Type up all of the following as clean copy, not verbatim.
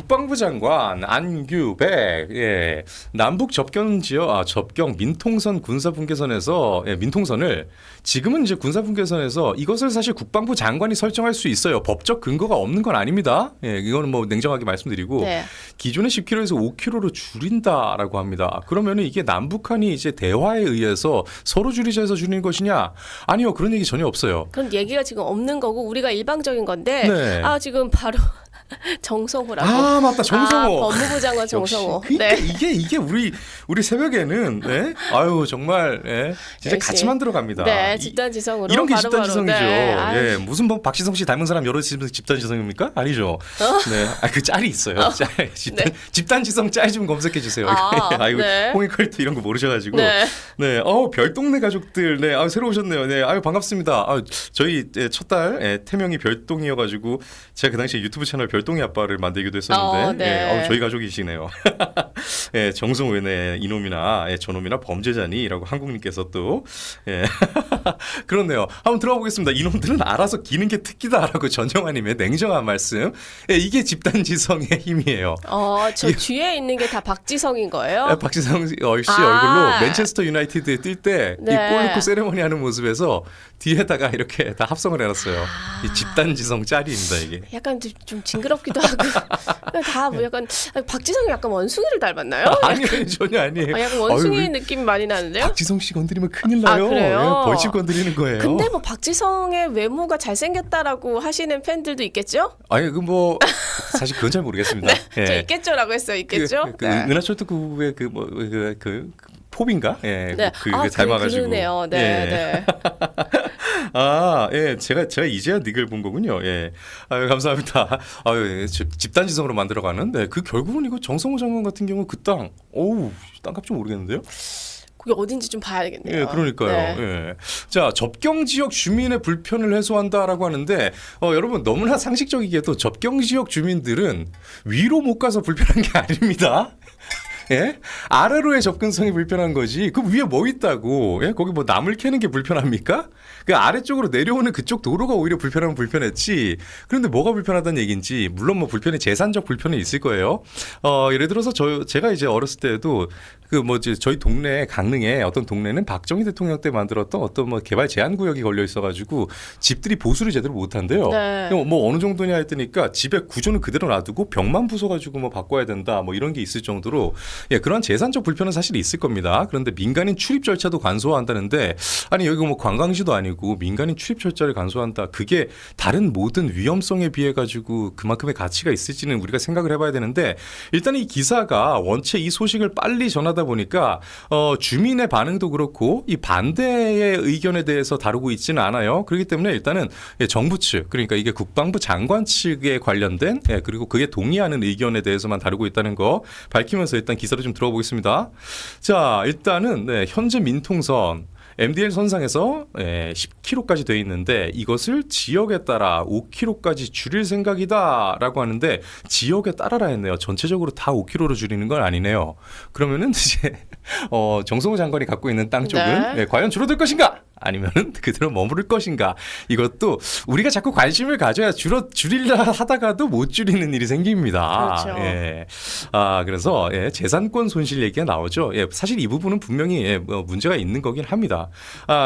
국방부 장관 안규백 남북 접경 지역 접경 민통선 군사 분계선에서 민통선을 지금은 이제 군사 분계선에서 이것을 사실 국방부 장관이 설정할 수 있어요. 법적 근거가 없는 건 아닙니다. 이거는 뭐 냉정하게 말씀드리고 네. 기존의 10km에서 5km로 줄인다라고 합니다. 그러면은 이게 남북한이 이제 대화에 의해서 서로 줄이자 해서 줄이는 것이냐? 아니요, 그런 얘기 전혀 없어요. 그런 얘기가 지금 없는 거고 우리가 일방적인 건데 네. 지금 바로 정성호라고. 맞다, 정성호. 법무부 장관 정성호. 그러니까 네. 이게 우리 새벽에는 아유 정말 진짜 역시. 같이 만들어갑니다. 네, 집단지성으로 이런 게 바로 집단지성이죠. 네. 무슨 뭐 박지성 씨 닮은 사람 여러 집단지성입니까? 아니죠. 네, 그 짤이 있어요. 짤, 집단지성 짤 좀 검색해 주세요. 아이고 네. 홍익컬트 이런 거 모르셔가지고. 네. 별동네 가족들, 새로 오셨네요. 아유 반갑습니다. 저희 첫 딸 태명이 별동이어가지고 제가 그 당시에 유튜브 채널 별동이 아빠를 만들기도 했었는데, 네. 저희 가족이시네요. 정성우의 이놈이나 저놈이나 범죄자니라고 한국님께서 또 그렇네요. 한번 들어가 보겠습니다. 이놈들은 알아서 기는 게 특기다라고 전정아님의 냉정한 말씀. 이게 집단지성의 힘이에요. 저 뒤에 있는 게 다 박지성인 거예요? 박지성 씨 얼굴로 맨체스터 유나이티드에 뛸 때 이 네. 골 넣고 세레머니 하는 모습에서 뒤에다가 이렇게 다 합성을 해놨어요. 이 집단지성 짤입니다 이게. 약간 좀 징그럽기도 하고 다 뭐 약간 박지성이 약간 원숭이를 닮았나요? 아니요, 전혀 아니에요. 약간 원숭이 아유, 느낌이 많이 나는데요? 박지성 씨 건드리면 큰일 나요. 그래요? 벌칙 건드리는 거예요. 근데 뭐 박지성의 외모가 잘생겼다라고 하시는 팬들도 있겠죠? 아니 뭐 사실 그건 잘 모르겠습니다. 저 있겠죠라고 했어요. 있겠죠? 은하철도급의 포빈가? 닮아가지고. 그러네요. 네. 제가 이제야 닉을 본 거군요. 감사합니다. 집단지성으로 만들어가는. 그 결국은 이거 정성호 장관 같은 경우 그 땅값 좀 모르겠는데요. 그게 어딘지 좀 봐야겠네요. 그러니까요. 네. 자, 접경 지역 주민의 불편을 해소한다라고 하는데 여러분 너무나 상식적이게도 접경 지역 주민들은 위로 못 가서 불편한 게 아닙니다. 아래로의 접근성이 불편한 거지. 그 위에 뭐 있다고? 거기 뭐 나물 캐는 게 불편합니까? 그 아래쪽으로 내려오는 그쪽 도로가 오히려 불편하면 불편했지. 그런데 뭐가 불편하다는 얘기인지 물론 뭐 재산적 불편이 있을 거예요. 예를 들어서 제가 이제 어렸을 때도 저희 동네 강릉에 어떤 동네는 박정희 대통령 때 만들었던 어떤 뭐 개발 제한 구역이 걸려 있어가지고 집들이 보수를 제대로 못한대요. 네. 뭐 어느 정도냐 했더니까 집의 구조는 그대로 놔두고 벽만 부숴가지고 뭐 바꿔야 된다. 뭐 이런 게 있을 정도로 그런 재산적 불편은 사실 있을 겁니다. 그런데 민간인 출입 절차도 간소화한다는데 아니 여기 뭐 관광지도 아니고 민간인 출입 절차를 간소화한다. 그게 다른 모든 위험성에 비해 가지고 그만큼의 가치가 있을지는 우리가 생각을 해봐야 되는데 일단 이 기사가 원체 이 소식을 빨리 전하다 보니까 주민의 반응도 그렇고 이 반대의 의견에 대해서 다루고 있지는 않아요. 그렇기 때문에 일단은 정부 측 그러니까 이게 국방부 장관 측에 관련된 그리고 그게 동의하는 의견에 대해서만 다루고 있다는 거 밝히면서 일단 기사를 좀 들어보겠습니다. 자, 일단은 현재 민통선 MDL 선상에서 10km까지 돼 있는데 이것을 지역에 따라 5km까지 줄일 생각이다라고 하는데 지역에 따라라 했네요. 전체적으로 다 5km로 줄이는 건 아니네요. 그러면은 이제 정성호 장관이 갖고 있는 땅 쪽은 과연 줄어들 것인가? 아니면 그대로 머무를 것인가? 이것도 우리가 자꾸 관심을 가져야 줄이려 하다가도 못 줄이는 일이 생깁니다. 그렇죠. 그래서 재산권 손실 얘기가 나오죠. 사실 이 부분은 분명히 문제가 있는 거긴 합니다.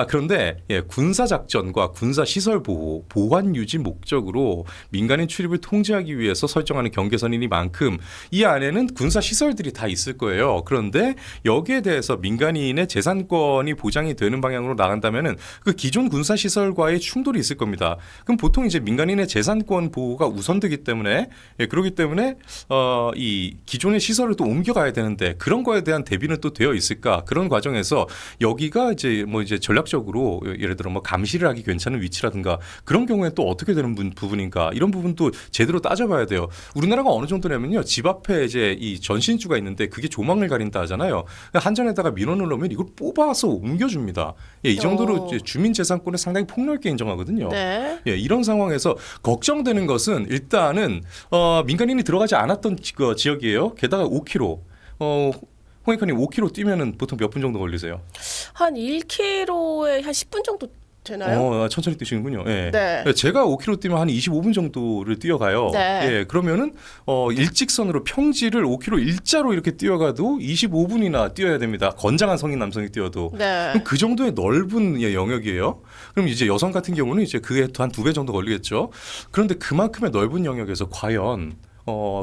그런데 군사 작전과 군사 시설 보호, 보안 유지 목적으로 민간인 출입을 통제하기 위해서 설정하는 경계선이니만큼 이 안에는 군사 시설들이 다 있을 거예요. 그런데 여기에 대해서 민간인의 재산권이 보장이 되는 방향으로 나간다면은 그 기존 군사 시설과의 충돌이 있을 겁니다. 그럼 보통 이제 민간인의 재산권 보호가 우선되기 때문에 그렇기 때문에 이 기존의 시설을 또 옮겨가야 되는데 그런 거에 대한 대비는 또 되어 있을까? 그런 과정에서 여기가 이제 전략적으로 예를 들어 뭐 감시를 하기 괜찮은 위치라든가 그런 경우에 또 어떻게 되는 부분인가 이런 부분도 제대로 따져봐야 돼요. 우리나라가 어느 정도냐면요, 집 앞에 이제 이 전신주가 있는데 그게 조망을 가린다 하잖아요. 한전에다가 민원을 넣으면 이걸 뽑아서 옮겨줍니다. 이 정도로 주민 재산권을 상당히 폭넓게 인정하거든요. 네. 이런 상황에서 걱정되는 것은 일단은 민간인이 들어가지 않았던 지역이에요. 게다가 5km. 홍익환님 5km 뛰면은 보통 몇 분 정도 걸리세요? 한 1km에 한 10분 정도 되나요? 천천히 뛰시는군요. 예. 네. 제가 5km 뛰면 한 25분 정도를 뛰어가요. 네. 예, 그러면은 일직선으로 평지를 5km 일자로 이렇게 뛰어가도 25분이나 뛰어야 됩니다. 건장한 성인 남성이 뛰어도. 네. 그럼 그 정도의 넓은 영역이에요. 그럼 이제 여성 같은 경우는 이제 그게 한 2배 정도 걸리겠죠. 그런데 그만큼의 넓은 영역에서 과연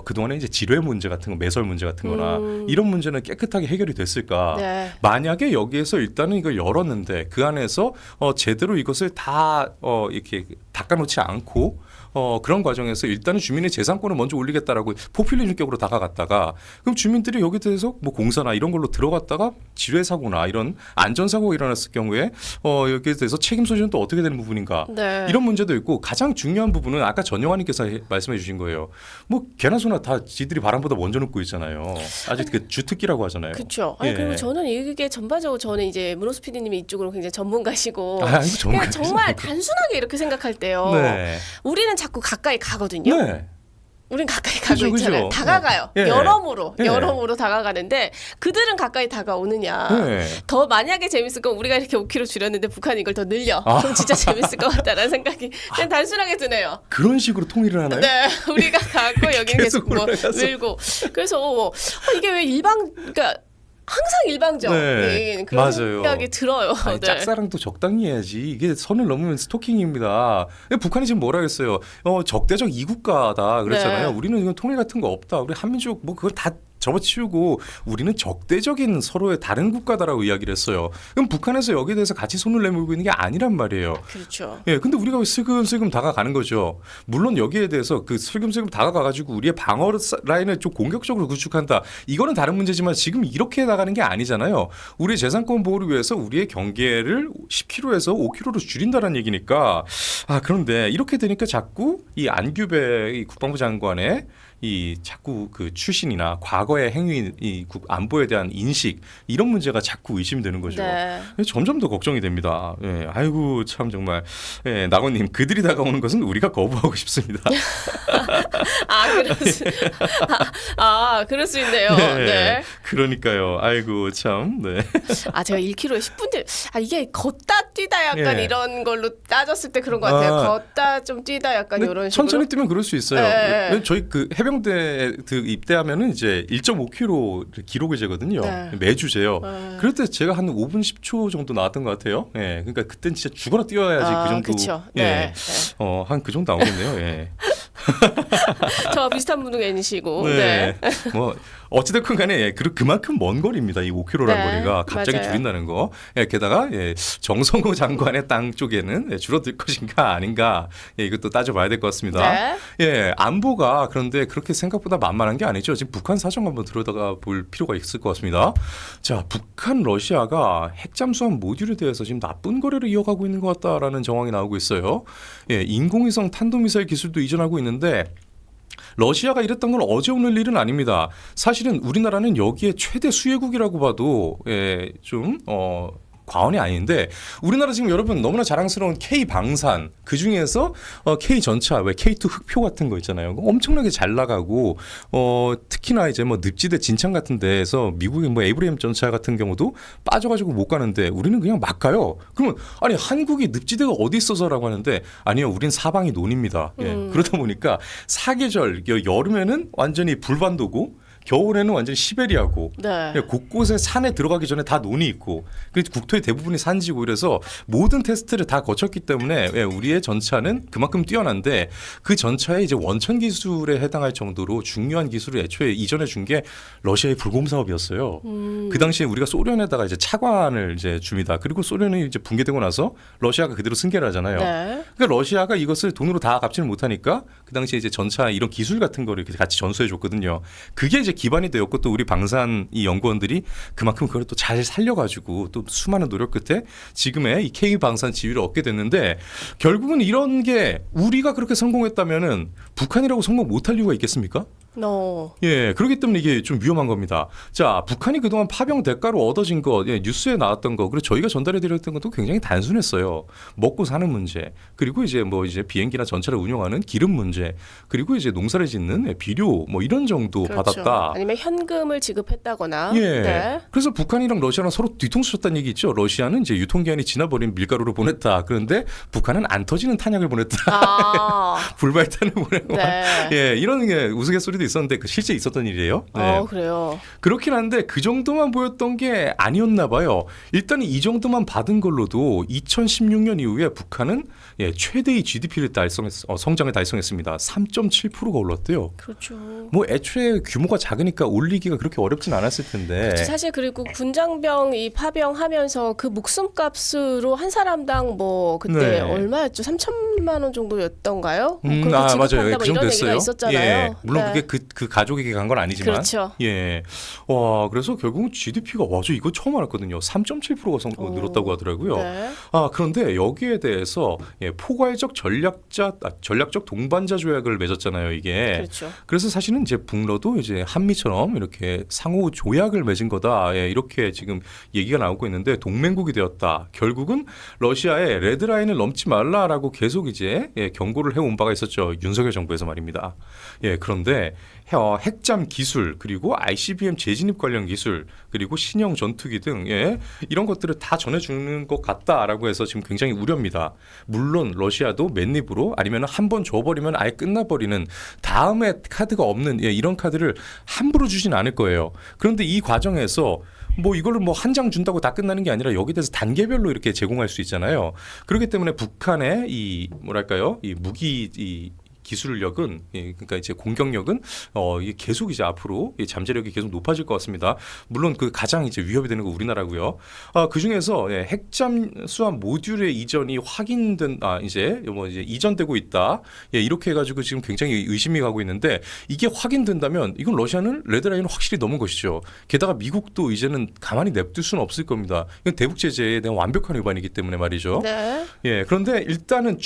그동안에 이제 지뢰 문제 같은 거, 매설 문제 같은 거나 이런 문제는 깨끗하게 해결이 됐을까? 네. 만약에 여기에서 일단은 이걸 열었는데 그 안에서 제대로 이것을 다 이렇게 닦아놓지 않고 그런 과정에서 일단은 주민의 재산권을 먼저 올리겠다라고 포퓰리즘격으로 다가갔다가 그럼 주민들이 여기에 대해서 뭐 공사나 이런 걸로 들어갔다가 지뢰 사고나 이런 안전 사고가 일어났을 경우에 여기에 대해서 책임 소재는 또 어떻게 되는 부분인가 네. 이런 문제도 있고 가장 중요한 부분은 아까 전영환님께서 말씀해 주신 거예요. 뭐 개나 소나 다 지들이 바람보다 먼저 눕고 있잖아요. 아직 그 주특기라고 하잖아요. 그렇죠. 아니 예. 그리고 저는 이게 전반적으로 저는 이제 문호수 PD님이 이쪽으로 굉장히 전문가시고 아이고, 그냥 전문가시네. 정말 단순하게 이렇게 생각할 때요. 네. 우리는 자꾸 가까이 가거든요. 네. 우린 가까이 가고 그죠, 있잖아요. 그죠. 다가가요. 예. 여러모로 예. 여러모로 다가가는데 그들은 가까이 다가오느냐. 네. 더 만약에 재밌을 건 우리가 이렇게 5km 줄였는데 북한이 이걸 더 늘려. 그럼 진짜 재밌을 것 같다라는 생각이 그냥 단순하게 드네요. 그런 식으로 통일을 하나요? 네, 우리가 갖고 여기는 계속 계속 뭐 올라가서. 밀고 그래서 이게 왜 그러니까 항상 일방적인 네, 그런 맞아요. 생각이 들어요. 아니, 네. 짝사랑도 적당히 해야지. 이게 선을 넘으면 스토킹입니다. 북한이 지금 뭐라 했어요? 적대적 이국가다 그랬잖아요. 네. 우리는 이건 통일 같은 거 없다. 우리 한민족 뭐 그걸 다 접어치우고 우리는 적대적인 서로의 다른 국가다라고 이야기를 했어요. 그럼 북한에서 여기에 대해서 같이 손을 내밀고 있는 게 아니란 말이에요. 그렇죠. 예, 근데 우리가 왜 슬금슬금 다가가는 거죠. 물론 여기에 대해서 그 슬금슬금 다가가가지고 우리의 방어 라인을 좀 공격적으로 구축한다. 이거는 다른 문제지만 지금 이렇게 나가는 게 아니잖아요. 우리의 재산권 보호를 위해서 우리의 경계를 10km에서 5km로 줄인다는 얘기니까. 그런데 이렇게 되니까 자꾸 이 안규배 이 국방부 장관의 이 자꾸 그 출신이나 과거의 행위, 이 안보에 대한 인식 이런 문제가 자꾸 의심되는 거죠. 네. 점점 더 걱정이 됩니다. 예, 아이고 참 정말 낙원님 그들이 다가오는 것은 우리가 거부하고 싶습니다. 그럴 수 있네요. 네. 그러니까요. 아이고 참. 네. 제가 1km에 10분 이게 걷다 뛰다 약간 예. 이런 걸로 따졌을 때 그런 것 같아요. 걷다 좀 뛰다 약간 근데 이런 식으로. 천천히 뛰면 그럴 수 있어요. 네. 저희 그 해병대 입대하면은 이제 1.5km 기록을 재거든요. 네. 매주 재요. 그럴 때 제가 한 5분 10초 정도 나왔던 것 같아요. 예. 그러니까 그땐 진짜 죽어라 뛰어야지 그 정도. 그쵸. 예. 네. 한 그 정도 나오겠네요. 예. 저와 비슷한 분이시고. 네. 뭐 어찌됐건 간에 그만큼 먼 거리입니다. 이 5km라는 네, 거리가 갑자기 맞아요. 줄인다는 거. 게다가 정성호 장관의 땅 쪽에는 줄어들 것인가 아닌가 이것도 따져봐야 될 것 같습니다. 네. 안보가 그런데 그렇게 생각보다 만만한 게 아니죠. 지금 북한 사정 한번 들여다가 볼 필요가 있을 것 같습니다. 자, 북한 러시아가 핵잠수함 모듈에 대해서 지금 나쁜 거래를 이어가고 있는 것 같다라는 정황이 나오고 있어요. 인공위성 탄도미사일 기술도 이전하고 있는데 러시아가 이랬던 건 어제 오늘 일은 아닙니다. 사실은 우리나라는 여기에 최대 수혜국이라고 봐도 좀 과언이 아닌데 우리나라 지금 여러분 너무나 자랑스러운 K방산 그중에서 K전차 왜 K2 흑표 같은 거 있잖아요. 엄청나게 잘 나가고 특히나 이제 뭐 늪지대 진창 같은 데에서 미국의 뭐 에이브리엄 전차 같은 경우도 빠져가지고 못 가는데 우리는 그냥 막 가요. 그러면 아니 한국이 늪지대가 어디 있어서라고 하는데 아니요 우린 사방이 논입니다. 그러다 보니까 사계절 여름에는 완전히 불반도고 겨울에는 완전히 시베리아고 네. 곳곳에 산에 들어가기 전에 다 논이 있고 국토의 대부분이 산지고 이래서 모든 테스트를 다 거쳤기 때문에 우리의 전차는 그만큼 뛰어난데 그 전차의 이제 원천 기술에 해당할 정도로 중요한 기술을 애초에 이전해 준 게 러시아의 불곰 사업이었어요. 그 당시에 우리가 소련에다가 이제 차관을 이제 줍니다. 그리고 소련이 이제 붕괴되고 나서 러시아가 그대로 승계를 하잖아요. 네. 그러니까 러시아가 이것을 돈으로 다 갚지는 못하니까 그 당시에 이제 전차 이런 기술 같은 거를 이렇게 같이 전수해 줬거든요. 그게 이제 기반이 되었고 또 우리 방산 이 연구원들이 그만큼 그걸 또 잘 살려가지고 또 수많은 노력 끝에 지금의 이 K 방산 지위를 얻게 됐는데 결국은 이런 게 우리가 그렇게 성공했다면은 북한이라고 성공 못할 이유가 있겠습니까? 예, 그렇기 때문에 이게 좀 위험한 겁니다. 자, 북한이 그동안 파병 대가로 얻어진 것, 예, 뉴스에 나왔던 거, 그리고 저희가 전달해드렸던 것도 굉장히 단순했어요. 먹고 사는 문제, 그리고 이제 뭐 이제 비행기나 전차를 운영하는 기름 문제, 그리고 이제 농사를 짓는 비료 뭐 이런 정도 그렇죠. 받았다. 아니면 현금을 지급했다거나. 예. 네. 그래서 북한이랑 러시아랑 서로 뒤통수 쳤다는 얘기 있죠. 러시아는 이제 유통기한이 지나버린 밀가루를 보냈다. 그런데 북한은 안 터지는 탄약을 보냈다. 아, 불발탄을 보내고. 네. 예, 이런 게 우스갯소리도 있었는데 그 실제 있었던 일이에요. 네. 그래요. 그렇긴 한데 그 정도만 보였던 게 아니었나 봐요. 일단 이 정도만 받은 걸로도 2016년 이후에 북한은 예, 최대의 GDP를 성장을 달성했습니다. 3.7%가 올랐대요. 그렇죠. 뭐 애초에 규모가 작으니까 올리기가 그렇게 어렵진 않았을 텐데. 사실 그리고 군장병 이 파병하면서 그 목숨값으로 한 사람당 뭐 그때 네. 얼마였죠? 3천만 원 정도였던가요? 맞아요. 지급한다 뭐 그 이런 정도 얘기가 됐어요. 있었잖아요. 예, 물론 네. 그게 그 가족에게 간 건 아니지만. 그렇죠. 예. 와, 그래서 결국은 GDP가 저 이거 처음 알았거든요. 3.7%가 늘었다고 하더라고요. 네. 아, 그런데 여기에 대해서 예, 포괄적 전략적 동반자 조약을 맺었잖아요, 이게. 그렇죠. 그래서 사실은 이제 북러도 이제 한미처럼 이렇게 상호 조약을 맺은 거다. 예, 이렇게 지금 얘기가 나오고 있는데 동맹국이 되었다. 결국은 러시아의 레드라인을 넘지 말라라고 계속 이제 예, 경고를 해온 바가 있었죠. 윤석열 정부에서 말입니다. 예, 그런데 핵잠 기술 그리고 ICBM 재진입 관련 기술 그리고 신형 전투기 등 예, 이런 것들을 다 전해주는 것 같다라고 해서 지금 굉장히 우려입니다. 물론 러시아도 맨입으로 아니면 한 번 줘버리면 아예 끝나버리는 다음에 카드가 없는 예, 이런 카드를 함부로 주진 않을 거예요. 그런데 이 과정에서 뭐 이거를 뭐 한 장 준다고 다 끝나는 게 아니라 여기에 대해서 단계별로 이렇게 제공할 수 있잖아요. 그렇기 때문에 북한의 이 뭐랄까요, 이 무기 이 기술력은 그러니까 이제 공격력은 이게 계속 이제 앞으로 잠재력이 계속 높아질 것 같습니다. 물론 그 가장 이제 위협이 되는 건 우리나라고요. 그 중에서 핵잠 수함 모듈의 이전이 확인된 이제 이전되고 있다. 예, 이렇게 해가지고 지금 굉장히 의심이 가고 있는데 이게 확인된다면 이건 러시아는 레드라인을 확실히 넘은 것이죠. 게다가 미국도 이제는 가만히 냅둘 수는 없을 겁니다. 이건 대북 제재에 대한 완벽한 위반이기 때문에 말이죠. 네. 예, 그런데 일단은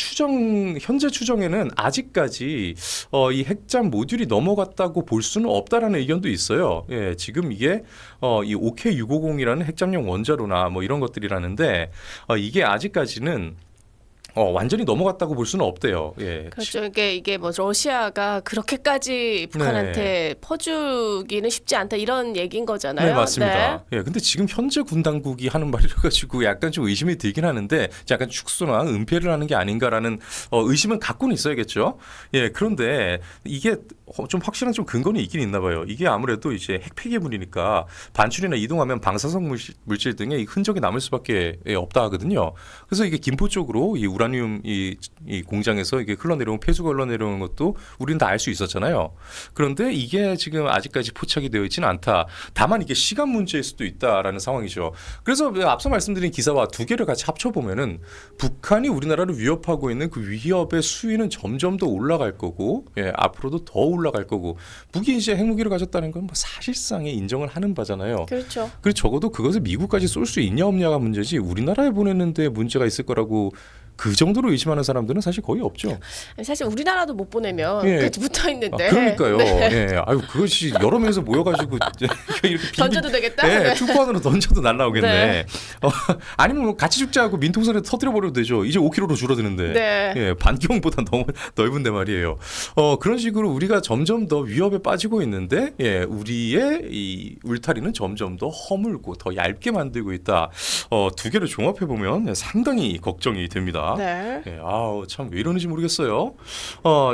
현재 추정에는 아직까지 이 핵잠 모듈이 넘어갔다고 볼 수는 없다라는 의견도 있어요. 예, 지금 이게 이 OK650이라는 핵잠용 원자로나 뭐 이런 것들이라는데 이게 아직까지는 완전히 넘어갔다고 볼 수는 없대요. 예. 그렇죠. 이게 뭐 러시아가 그렇게까지 북한한테 퍼주기는 쉽지 않다 이런 얘기인 거잖아요. 네, 맞습니다. 예, 근데 지금 현재 군 당국이 하는 말이라 가지고 약간 좀 의심이 들긴 하는데 약간 축소나 은폐를 하는 게 아닌가라는 의심은 갖고는 있어야겠죠. 예, 그런데 이게 좀 확실한 좀 근거는 있긴 있나 봐요. 이게 아무래도 이제 핵 폐기물이니까 반출이나 이동하면 방사성 물질 등의 흔적이 남을 수밖에 없다 하거든요. 그래서 이게 김포 쪽으로 이 우라늄 이 공장에서 이게 흘러내려온 폐수가 흘러내려오는 것도 우리는 다 알 수 있었잖아요. 그런데 이게 지금 아직까지 포착이 되어 있지는 않다. 다만 이게 시간 문제일 수도 있다라는 상황이죠. 그래서 앞서 말씀드린 기사와 두 개를 같이 합쳐보면은 북한이 우리나라를 위협하고 있는 그 위협의 수위는 점점 더 올라갈 거고, 예, 앞으로도 더 올라갈 거고, 북이 이제 핵무기를 가졌다는 건 뭐 사실상의 인정을 하는 바잖아요. 그렇죠. 그리고 적어도 그것을 미국까지 쏠 수 있냐 없냐가 문제지 우리나라에 보내는데 문제가 있을 거라고 그 정도로 의심하는 사람들은 사실 거의 없죠. 사실 우리나라도 못 보내면 예. 같이 붙어 있는데. 그러니까요. 네. 예. 아유 그것이 여러 명에서 모여가지고 이렇게 던져도 되겠다. 예, 네. 투포안으로 던져도 날라오겠네. 네. 아니면 뭐 같이 죽자고 민통선에 터뜨려 버려도 되죠. 이제 5km로 줄어드는데. 네. 예, 반경보다 너무 넓은데 말이에요. 그런 식으로 우리가 점점 더 위협에 빠지고 있는데, 예, 우리의 이 울타리는 점점 더 허물고 더 얇게 만들고 있다. 두 개를 종합해 보면 상당히 걱정이 됩니다. 네. 예, 아우 참 왜 이러는지 모르겠어요.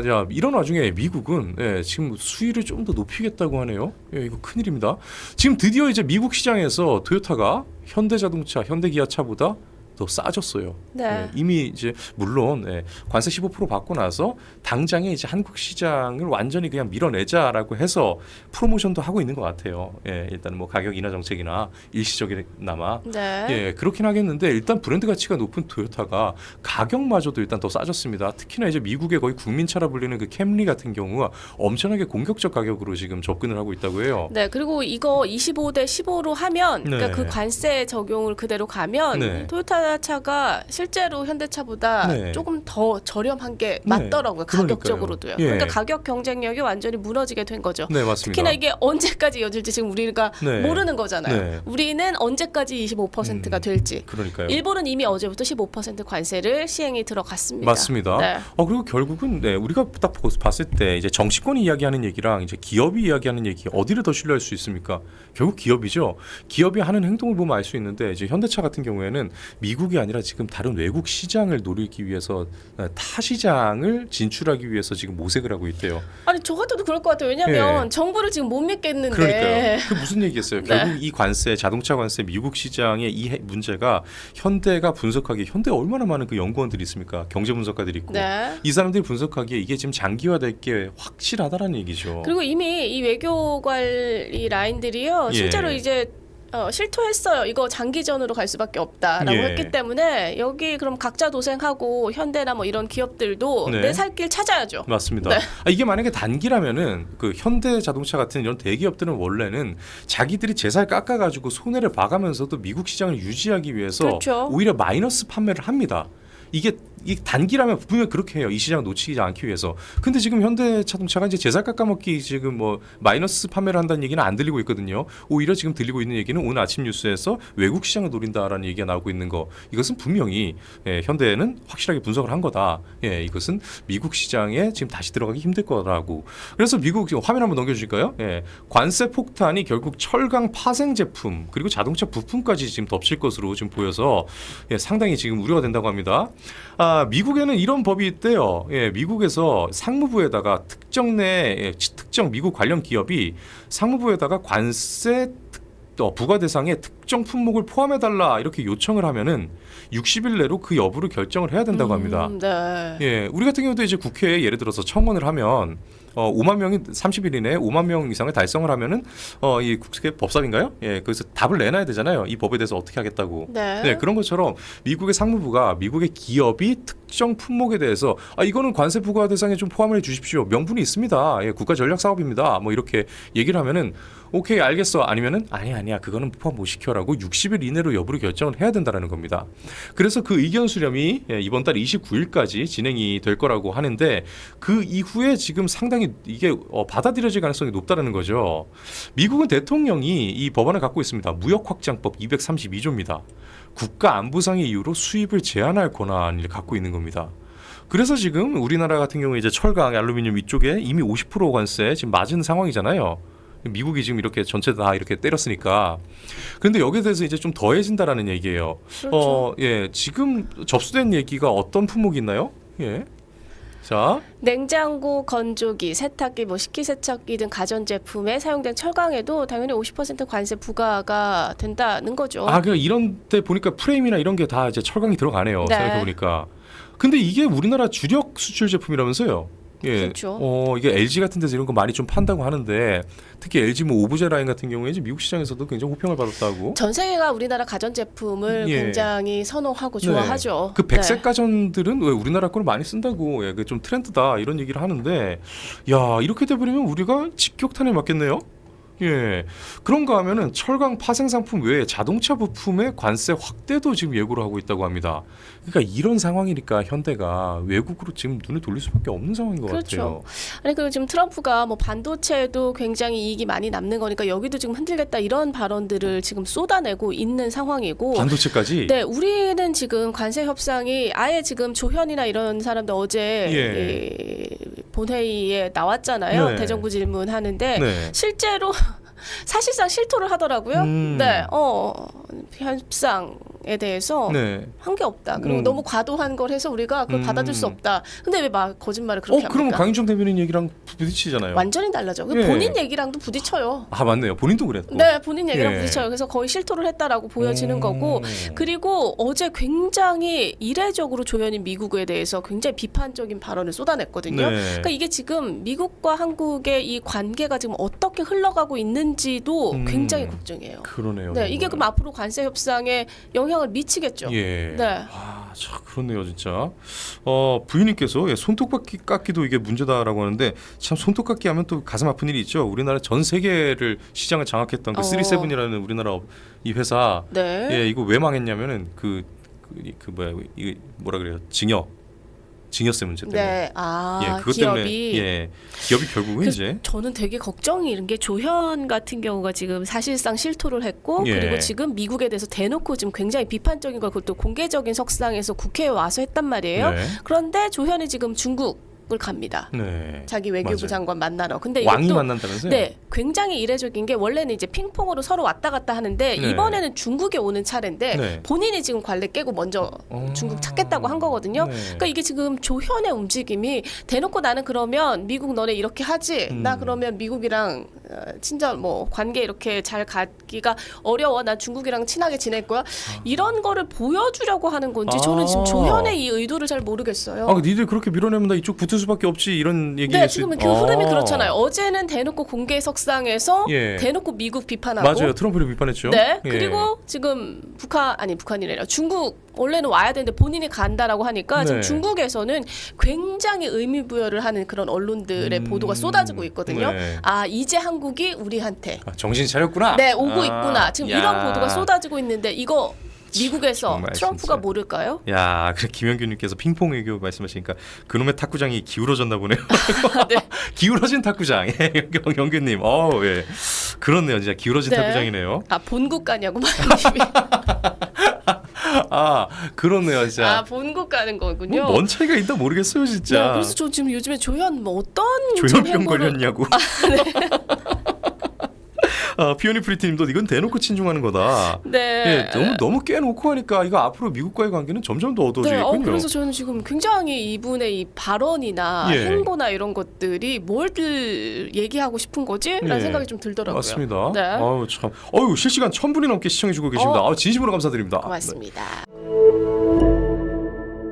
자, 이런 와중에 미국은 지금 수위를 좀 더 높이겠다고 하네요. 예, 이거 큰일입니다. 지금 드디어 이제 미국 시장에서 토요타가 현대자동차, 현대기아차보다 더 싸졌어요. 네. 예, 이미 이제 물론 관세 15% 받고 나서 당장에 이제 한국 시장을 완전히 그냥 밀어내자라고 해서 프로모션도 하고 있는 것 같아요. 예, 일단 뭐 가격 인하 정책이나 일시적이나마 네. 예, 그렇긴 하겠는데 일단 브랜드 가치가 높은 토요타가 가격마저도 일단 더 싸졌습니다. 특히나 이제 미국의 거의 국민차라 불리는 그 캠리 같은 경우가 엄청나게 공격적 가격으로 지금 접근을 하고 있다고 해요. 네, 그리고 이거 25대 15로 하면 그러니까 네. 그 관세 적용을 그대로 가면 네. 토요타 현대차가 실제로 현대차보다 네. 조금 더 저렴한 게 맞더라고요. 그러니까요. 가격적으로도요. 예. 그러니까 가격 경쟁력이 완전히 무너지게 된 거죠. 네, 맞습니다. 특히나 이게 언제까지 이어질지 지금 우리가 네. 모르는 거잖아요. 네. 우리는 언제까지 25%가 될지. 그러니까요. 일본은 이미 어제부터 15% 관세를 시행이 들어갔습니다. 맞습니다. 네. 그리고 결국은 우리가 딱 봤을 때 이제 정치권이 이야기하는 얘기랑 이제 기업이 이야기하는 얘기 어디를 더 신뢰할 수 있습니까? 결국 기업이죠. 기업이 하는 행동을 보면 알 수 있는데 이제 현대차 같은 경우에는 미국이 아니라 지금 다른 외국 시장을 노리기 위해서 타 시장을 진출하기 위해서 지금 모색을 하고 있대요. 아니 저 같아도 그럴 것 같아요. 왜냐하면 예. 정부를 지금 못 믿겠는데. 그러니까요. 그 무슨 얘기겠어요? 네. 결국 이 관세, 자동차 관세, 미국 시장의 이 문제가 현대가 분석하기에 현대에 얼마나 많은 그 연구원들이 있습니까? 경제 분석가들이 있고 네. 이 사람들이 분석하기에 이게 지금 장기화될 게 확실하다라는 얘기죠. 그리고 이미 이 외교 관리 라인들이요. 예. 실제로 이제 실토했어요. 이거 장기전으로 갈 수밖에 없다라고 예. 했기 때문에 여기 그럼 각자 도생하고 현대나 뭐 이런 기업들도 네. 내 살 길 찾아야죠. 맞습니다. 네. 이게 만약에 단기라면은 그 현대 자동차 같은 이런 대기업들은 원래는 자기들이 제살 깎아가지고 손해를 봐가면서도 미국 시장을 유지하기 위해서 그렇죠. 오히려 마이너스 판매를 합니다. 이게 이 단기라면 분명히 그렇게 해요. 이 시장을 놓치지 않기 위해서. 근데 지금 현대자동차가 이제 제살 깎아먹기 지금 뭐 마이너스 판매를 한다는 얘기는 안 들리고 있거든요. 오히려 지금 들리고 있는 얘기는 오늘 아침 뉴스에서 외국 시장을 노린다라는 얘기가 나오고 있는 거. 이것은 분명히 현대는 확실하게 분석을 한 거다. 이것은 미국 시장에 지금 다시 들어가기 힘들 거라고. 그래서 미국 지금 화면 한번 넘겨주실까요? 관세 폭탄이 결국 철강 파생 제품 그리고 자동차 부품까지 지금 덮칠 것으로 지금 보여서 상당히 지금 우려가 된다고 합니다. 미국에는 이런 법이 있대요. 미국에서 상무부에다가 특정 미국 관련 기업이 상무부에다가 관세 부과 대상에 특정 품목을 포함해달라 이렇게 요청을 하면은 60일 내로 그 여부를 결정을 해야 된다고 합니다. 네. 우리 같은 경우도 이제 국회에 예를 들어서 청원을 하면 5만 명이 30일 이내에 5만 명 이상을 달성을 하면은 이 국회 법사위인가요? 그래서 답을 내놔야 되잖아요. 이 법에 대해서 어떻게 하겠다고. 네. 그런 것처럼 미국의 상무부가 미국의 기업이 특정 품목에 대해서 이거는 관세 부과 대상에 좀 포함을 해 주십시오. 명분이 있습니다. 국가 전략 사업입니다. 뭐 이렇게 얘기를 하면은 오케이 알겠어. 아니면은 아니야 그거는 포함 못 시켜라고 60일 이내로 여부를 결정을 해야 된다라는 겁니다. 그래서 그 의견 수렴이 이번 달 29일까지 진행이 될 거라고 하는데 그 이후에 지금 상당히 이게 받아들여질 가능성이 높다라는 거죠. 미국은 대통령이 이 법안을 갖고 있습니다. 무역확장법 232조입니다. 국가 안보상의 이유로 수입을 제한할 권한을 갖고 있는 겁니다. 그래서 지금 우리나라 같은 경우에 이제 철강, 알루미늄 이쪽에 이미 50% 관세 지금 맞은 상황이잖아요. 미국이 지금 이렇게 전체 다 이렇게 때렸으니까. 그런데 여기에 대해서 이제 좀 더해진다라는 얘기예요. 그렇죠. 지금 접수된 얘기가 어떤 품목이 있나요? 자, 냉장고, 건조기, 세탁기, 뭐 식기세척기 등 가전제품에 사용된 철강에도 당연히 50% 관세 부과가 된다는 거죠. 그러니까 이런 데 보니까 프레임이나 이런 게 다 이제 철강이 들어가네요. 네. 생각해 보니까. 근데 이게 우리나라 주력 수출 제품이라면서요? 그렇죠. 이게 LG 같은 데서 이런 거 많이 좀 판다고 하는데 특히 LG 뭐 오브제 라인 같은 경우에 이제 미국 시장에서도 굉장히 호평을 받았다고. 전 세계가 우리나라 가전제품을 굉장히 선호하고 좋아하죠. 그 백색 가전들은 왜 우리나라 거를 많이 쓴다고 그 좀 트렌드다 이런 얘기를 하는데 야 이렇게 돼버리면 우리가 직격탄에 맞겠네요. 그런가 하면은 철강 파생 상품 외에 자동차 부품의 관세 확대도 지금 예고를 하고 있다고 합니다. 그러니까 이런 상황이니까 현대가 외국으로 지금 눈을 돌릴 수밖에 없는 상황인 것 같아요. 아니 그리고 지금 트럼프가 뭐 반도체도 굉장히 이익이 많이 남는 거니까 여기도 지금 흔들겠다 이런 발언들을 지금 쏟아내고 있는 상황이고. 반도체까지? 네, 우리는 지금 관세 협상이 아예 지금 조현이나 이런 사람들 어제 본회의에 나왔잖아요. 네. 대정부 질문하는데 네. 실제로 사실상 실토를 하더라고요. 네, 협상에 대해서 한 게 없다. 그리고 너무 과도한 걸 해서 우리가 그걸 받아줄 수 없다. 근데 왜 막 거짓말을 그렇게 합니까? 그럼 강윤정 대변인 얘기랑 부딪히잖아요. 완전히 달라져. 본인 얘기랑도 부딪혀요. 맞네요. 본인도 그랬고. 네, 본인 얘기랑 부딪혀요. 그래서 거의 실토를 했다라고 보여지는 거고. 그리고 어제 굉장히 이례적으로 조현이 미국에 대해서 굉장히 비판적인 발언을 쏟아냈거든요. 그러니까 이게 지금 미국과 한국의 이 관계가 지금 어떻게 흘러가고 있는지도 굉장히 걱정이에요. 그러네요. 네, 이게 그럼 앞으로 관세 협상에 영향을 미치겠죠. 네. 참 그렇네요, 진짜. 부인님께서 손톱깎이도 이게 문제다라고 하는데 참 손톱깎이 하면 또 가슴 아픈 일이 있죠. 우리나라 전 세계를 시장을 장악했던 그 37이라는 우리나라 이 회사. 이거 왜 망했냐면은 그 그 뭐야 이 뭐라 그래요 증여세 문제 때문에. 네, 아 예, 그것 기업이. 때문에 기업이 결국은 그래서 이제 저는 되게 걱정이 이런 게 조현 같은 경우가 지금 사실상 실토를 했고 예. 그리고 지금 미국에 대해서 대놓고 지금 굉장히 비판적인 걸 그것도 공개적인 석상에서 국회에 와서 했단 말이에요. 네. 그런데 조현이 지금 중국을 갑니다. 네. 자기 외교부 맞아요. 장관 만나러. 근데 왕이 이것도 만난다면서요? 네, 굉장히 이례적인 게 원래는 이제 핑퐁으로 서로 왔다 갔다 하는데 네. 이번에는 중국에 오는 차례인데 네. 본인이 지금 관례 깨고 먼저 중국 찾겠다고 한 거거든요. 네. 그러니까 이게 지금 조현의 움직임이 대놓고 나는 그러면 미국 너네 이렇게 하지. 나 그러면 미국이랑 친절 뭐 관계 이렇게 잘 갖기가 어려워. 나 중국이랑 친하게 지낼 거야. 이런 거를 보여주려고 하는 건지 저는 지금 조현의 이 의도를 잘 모르겠어요. 아, 니들 그렇게 밀어내면 나 이쪽 붙을 수밖에 없지 이런 얘기. 네, 지금 그 흐름이 그렇잖아요. 어제는 대놓고 공개 석상에서 예. 대놓고 미국 비판하고 맞아요. 트럼프를 비판했죠. 네. 예. 그리고 지금 북한이래요. 중국 원래는 와야 되는데 본인이 간다라고 하니까 지금 네. 중국에서는 굉장히 의미 부여를 하는 그런 언론들의 보도가 쏟아지고 있거든요. 네. 아, 이제 한국이 우리한테 아, 정신 차렸구나. 네, 오고 아, 있구나. 지금 야. 이런 보도가 쏟아지고 있는데 이거 미국에서 정말 트럼프가 진짜. 모를까요? 야, 그래 김영규님께서 핑퐁 외교 말씀하시니까 그놈의 탁구장이 기울어졌나 보네요. 네. 기울어진 탁구장. 예, 영규님. 예. 그렇네요. 진짜 기울어진 네. 탁구장이네요. 아, 본국 가냐고 말님이. 아, 그렇네요, 진짜. 아, 본국 가는 거군요. 뭔 차이가 있나 모르겠어요, 진짜. 네, 그래서 저 지금 요즘에 조현 뭐 어떤 조현병 행보를- 걸렸냐고. 아, 피오니 프리티님도 이건 대놓고 친중하는 거다. 네. 예, 너무 깨놓고 하니까 이거 앞으로 미국과의 관계는 점점 더 네, 어두워지겠군요. 그래서 저는 지금 굉장히 이분의 이 발언이나 예. 행보나 이런 것들이 뭘 얘기하고 싶은 거지라는 예. 생각이 좀 들더라고요. 맞습니다. 네. 아유 참, 실시간 1000분이 넘게 시청해주고 계십니다. 어. 진심으로 감사드립니다. 고맙습니다.